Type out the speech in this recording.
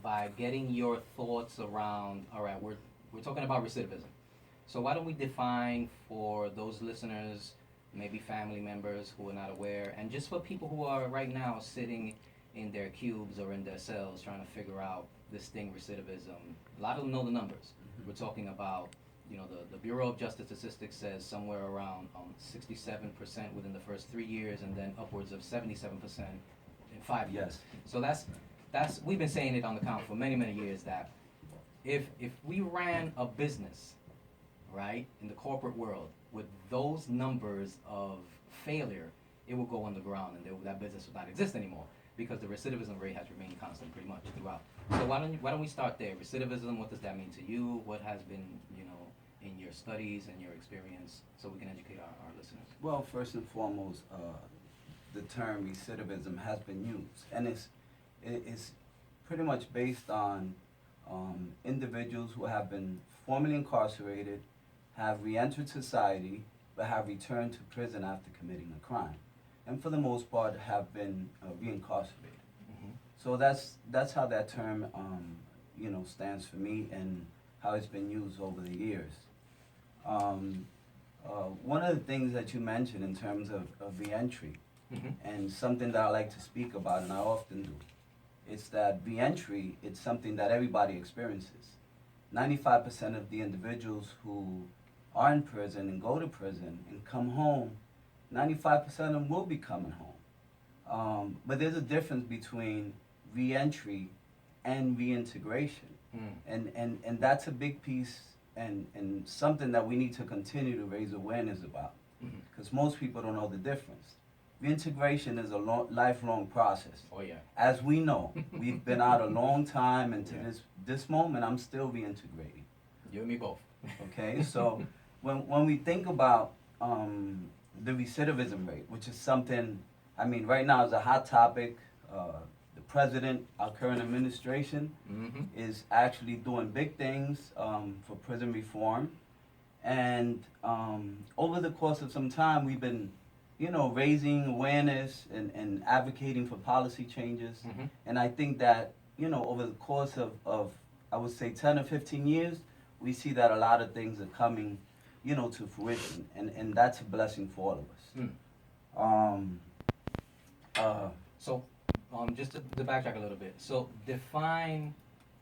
by getting your thoughts around. All right, we're talking about recidivism. So why don't we define for those listeners, maybe family members who are not aware, and just for people who are right now sitting in their cubes or in their cells trying to figure out this thing, recidivism. A lot of them know the numbers. We're talking about, the Bureau of Justice Statistics says somewhere around 67% within the first 3 years, and then upwards of 77% in 5 years. Yes. So that's we've been saying it on the count for many years that if we ran a business, right, in the corporate world with those numbers of failure, it will go underground and that business would not exist anymore because the recidivism rate has remained constant pretty much throughout. So why don't we start there? Recidivism, what does that mean to you? What has been, in your studies and your experience, so we can educate our listeners? Well, first and foremost, the term recidivism has been used, and it's pretty much based on individuals who have been formerly incarcerated, have re-entered society, but have returned to prison after committing a crime, and for the most part have been reincarcerated. Mm-hmm. So that's how that term stands for me and how it's been used over the years. One of the things that you mentioned in terms of reentry, Mm-hmm. and something that I like to speak about, and I often do, it's that reentry, it's something that everybody experiences. 95% of the individuals who are in prison and go to prison and come home, 95% of them will be coming home. But there's a difference between reentry and reintegration. And that's a big piece and something that we need to continue to raise awareness about, because most people don't know the difference. Reintegration is a lifelong process. Oh yeah. As we know, we've been out a long time, and to Yeah. this moment, I'm still reintegrating. You and me both. Okay, so when we think about the recidivism rate, which is something, I mean, right now is a hot topic. The president, our current administration, Mm-hmm. is actually doing big things for prison reform. And over the course of some time, we've been, raising awareness and advocating for policy changes. Mm-hmm. And I think that, over the course of, I would say, 10 or 15 years, we see that a lot of things are coming, to fruition. And that's a blessing for all of us. Um, uh, So, just to backtrack a little bit. So, define